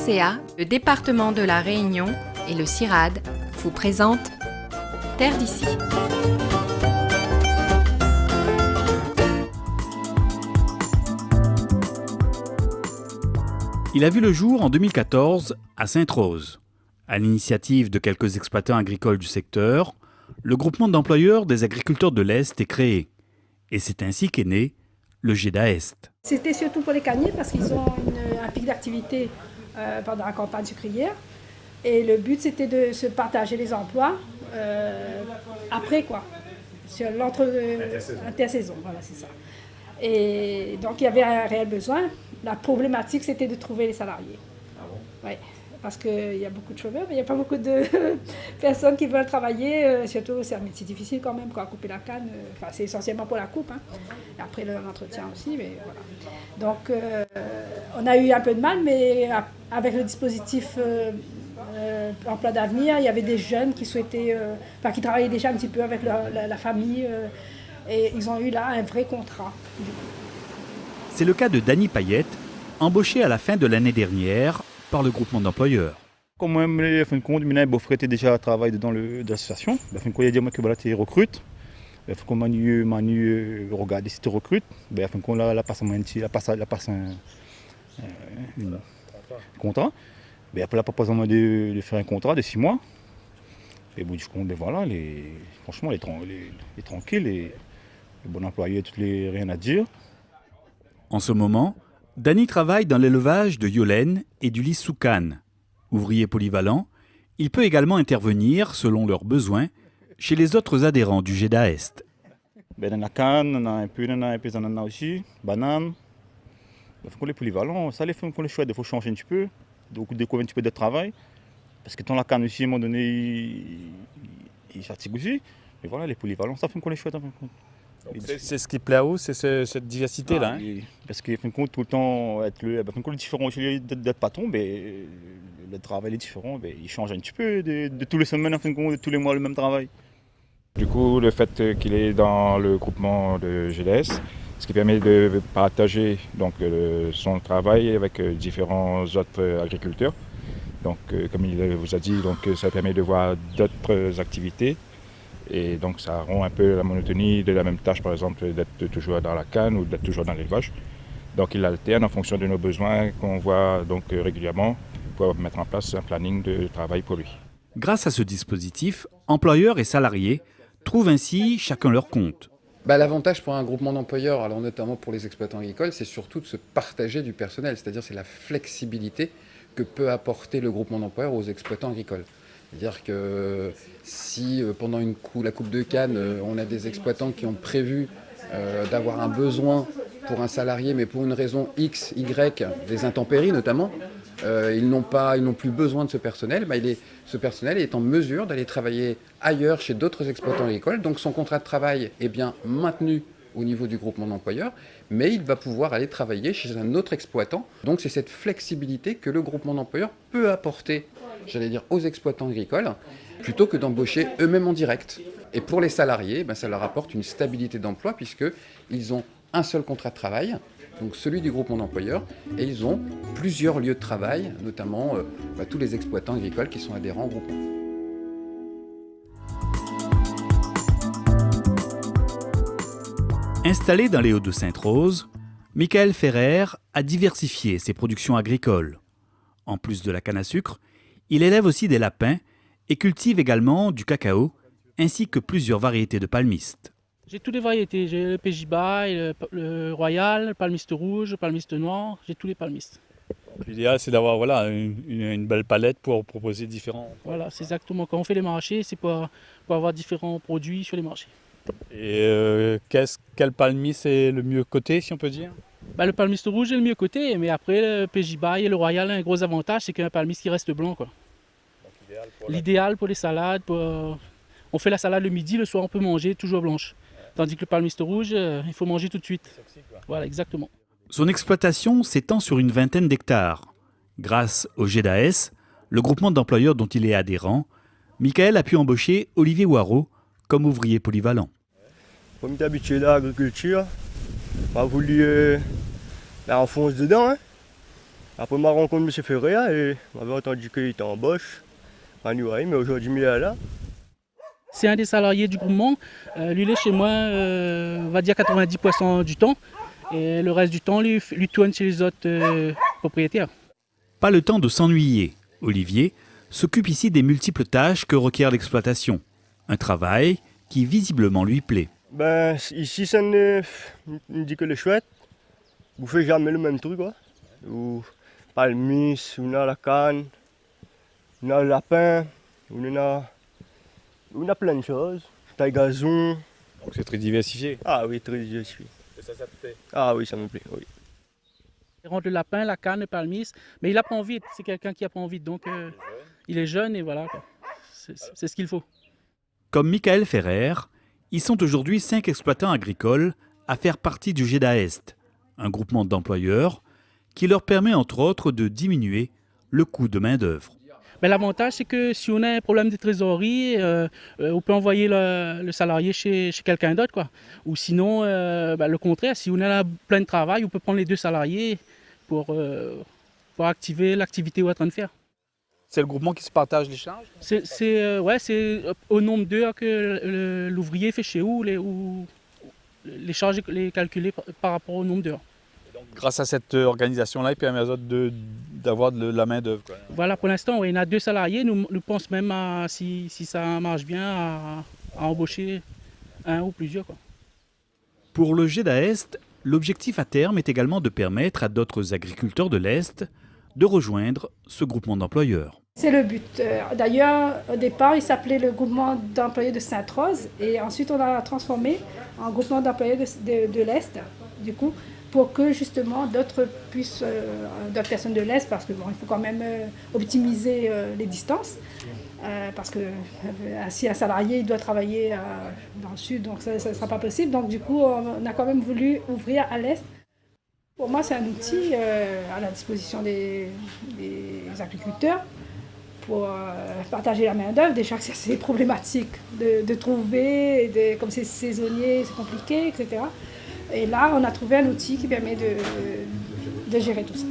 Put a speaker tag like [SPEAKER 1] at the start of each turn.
[SPEAKER 1] RCA, le département de la Réunion et le CIRAD vous présentent Terre d'ici.
[SPEAKER 2] Il a vu le jour en 2014 à Sainte-Rose. À l'initiative de quelques exploitants agricoles du secteur, le groupement d'employeurs des agriculteurs de l'Est est créé. Et c'est ainsi qu'est né le GEDA Est.
[SPEAKER 3] C'était surtout pour les canniers parce qu'ils ont un pic d'activité pendant la campagne sucrière. Et le but, c'était de se partager les emplois après, quoi, sur l'intersaison. Voilà, c'est ça. Et donc, il y avait un réel besoin. La problématique, c'était de trouver les salariés. Ah bon? Ouais, parce qu'il y a beaucoup de chômeurs, mais il n'y a pas beaucoup de personnes qui veulent travailler. Surtout, c'est un métier difficile quand même, quoi, couper la canne. C'est essentiellement pour la coupe. Hein. Et après, l'entretien aussi, mais voilà. Donc, on a eu un peu de mal, mais avec le dispositif emploi d'avenir, il y avait des jeunes qui souhaitaient, qui travaillaient déjà un petit peu avec la famille. Et ils ont eu là un vrai contrat.
[SPEAKER 2] C'est le cas de Dany Payette, embauché à la fin de l'année dernière par le groupement d'employeurs.
[SPEAKER 4] Comme moi, en fin de compte, je était déjà à travail dans l'association. En fin de compte, il a dit que tu recrutes. Il faut qu'on regarde si tu recrutes. En fin de compte, là, elle passe un contrat. Mais après, elle propose de faire un contrat de 6 mois. Et au bout du compte, voilà, franchement, elle est tranquille. Le bon employé, rien à dire.
[SPEAKER 2] En ce moment, Dany travaille dans l'élevage de Yolène et du lys sous canne. Ouvrier polyvalent, il peut également intervenir, selon leurs besoins, chez les autres adhérents du GEDA Est.
[SPEAKER 4] Dans la canne, on a un peu d'ananas aussi, banane. Il faut qu'on les polyvalents, ça les fait qu'on les chouette, il faut changer un petit peu, donc découvrir un petit peu de travail. Parce que dans la canne aussi, à un moment donné, il fatigue aussi. Mais voilà, les polyvalents, ça fait qu'on les chouette.
[SPEAKER 5] C'est ce qui plaît à vous, c'est cette diversité-là.
[SPEAKER 4] Parce qu'en fin de compte, tout le temps, être différent d'être patron, le travail est différent, il change un petit peu de tous les semaines, en fin de compte, de tous les mois, le même travail.
[SPEAKER 5] Du coup, le fait qu'il est dans le groupement de GEDA, ce qui permet de partager donc, son travail avec différents autres agriculteurs. Donc, comme il vous a dit, donc, ça permet de voir d'autres activités. Et donc ça rend un peu la monotonie de la même tâche, par exemple, d'être toujours dans la canne ou d'être toujours dans l'élevage. Donc il alterne en fonction de nos besoins qu'on voit donc régulièrement pour mettre en place un planning de travail pour lui.
[SPEAKER 2] Grâce à ce dispositif, employeurs et salariés trouvent ainsi chacun leur compte.
[SPEAKER 6] L'avantage pour un groupement d'employeurs, alors notamment pour les exploitants agricoles, c'est surtout de se partager du personnel, c'est-à-dire c'est la flexibilité que peut apporter le groupement d'employeurs aux exploitants agricoles. C'est-à-dire que si pendant la coupe de canne, on a des exploitants qui ont prévu d'avoir un besoin pour un salarié, mais pour une raison X, Y, des intempéries notamment, ils n'ont plus besoin de ce personnel, ce personnel est en mesure d'aller travailler ailleurs chez d'autres exploitants agricoles. Donc son contrat de travail est bien maintenu au niveau du groupement d'employeurs, mais il va pouvoir aller travailler chez un autre exploitant. Donc c'est cette flexibilité que le groupement d'employeurs peut apporter, aux exploitants agricoles, plutôt que d'embaucher eux-mêmes en direct. Et pour les salariés, ça leur apporte une stabilité d'emploi puisqu'ils ont un seul contrat de travail, donc celui du groupement d'employeurs, et ils ont plusieurs lieux de travail, notamment tous les exploitants agricoles qui sont adhérents au groupement.
[SPEAKER 2] Installé dans les Hauts de Sainte-Rose, Michael Ferrer a diversifié ses productions agricoles. En plus de la canne à sucre, il élève aussi des lapins et cultive également du cacao, ainsi que plusieurs variétés de palmistes.
[SPEAKER 7] J'ai toutes les variétés, j'ai le Péjiba, le Royal, le palmiste rouge, le palmiste noir, j'ai tous les palmistes.
[SPEAKER 5] L'idéal, c'est d'avoir une belle palette pour proposer différents...
[SPEAKER 7] Voilà, c'est exactement. Quand on fait les marchés, c'est pour avoir différents produits sur les marchés.
[SPEAKER 5] Et quel palmiste est le mieux coté, si on peut dire?
[SPEAKER 7] Le palmiste rouge est le mieux coté, mais après le Péjiba et le Royal, un gros avantage, c'est qu'un palmiste qui reste blanc, quoi. L'idéal pour les salades, on fait la salade le midi, le soir on peut manger toujours blanche. Tandis que le palmiste rouge, il faut manger tout de suite. Voilà, exactement.
[SPEAKER 2] Son exploitation s'étend sur une vingtaine d'hectares. Grâce au GEDA Est, le groupement d'employeurs dont il est adhérent, Michael a pu embaucher Olivier Waro comme ouvrier polyvalent.
[SPEAKER 8] Comme tu es habitué à l'agriculture, pas voulu la enfoncer dedans. Hein. Après ma rencontre de M. Ferrea, et m'avait entendu qu'il était en Bosch, à Nouaille, mais aujourd'hui il est là.
[SPEAKER 7] C'est un des salariés du groupement. Lui, il est chez moi, on va dire 90% du temps. Et le reste du temps, lui tourne chez les autres propriétaires.
[SPEAKER 2] Pas le temps de s'ennuyer. Olivier s'occupe ici des multiples tâches que requiert l'exploitation. Un travail qui visiblement lui plaît.
[SPEAKER 8] Ben, ici, ça me dit que le chouette, vous faites jamais le même truc, quoi. Ou palmis, on a la canne, on a le lapin, on a plein de choses. Taille gazon.
[SPEAKER 5] Donc c'est très diversifié.
[SPEAKER 8] Ah oui, très diversifié.
[SPEAKER 5] Et ça te plaît?
[SPEAKER 8] Ah oui, ça me plaît, oui.
[SPEAKER 7] Il rentre le lapin, la canne, le palmis, mais il apprend vite. C'est quelqu'un qui apprend vite, donc il est jeune et voilà, quoi. C'est ce qu'il faut.
[SPEAKER 2] Comme Michael Ferrer, ils sont aujourd'hui 5 exploitants agricoles à faire partie du GEDAEST, un groupement d'employeurs qui leur permet entre autres de diminuer le coût de main-d'œuvre.
[SPEAKER 7] Mais l'avantage, c'est que si on a un problème de trésorerie, on peut envoyer le salarié chez quelqu'un d'autre, quoi. Ou sinon, le contraire, si on a plein de travail, on peut prendre les 2 salariés pour activer l'activité qu'on est en train de faire.
[SPEAKER 9] C'est le groupement qui se partage les charges?
[SPEAKER 7] C'est au nombre d'heures que l'ouvrier fait chez où les charges les calculées par rapport au nombre d'heures.
[SPEAKER 9] Grâce à cette organisation-là, il permet aux autres d'avoir de la main-d'œuvre.
[SPEAKER 7] Voilà, pour l'instant, oui, il y a 2 salariés. Nous pensons même, si ça marche bien, à embaucher un ou plusieurs, quoi.
[SPEAKER 2] Pour le GEDAEST, l'objectif à terme est également de permettre à d'autres agriculteurs de l'Est de rejoindre ce groupement d'employeurs.
[SPEAKER 3] C'est le but. D'ailleurs, au départ, il s'appelait le groupement d'employés de Sainte-Rose et ensuite on a transformé en groupement d'employés de l'Est, du coup, pour que justement d'autres personnes de l'Est, parce que bon, il faut quand même optimiser les distances, parce que si un salarié il doit travailler dans le sud, donc ça ne sera pas possible. Donc du coup, on a quand même voulu ouvrir à l'Est. Pour moi, c'est un outil à la disposition des agriculteurs pour partager la main-d'œuvre. Déjà que c'est assez problématique de trouver, comme c'est saisonnier, c'est compliqué, etc. Et là, on a trouvé un outil qui permet de gérer tout ça.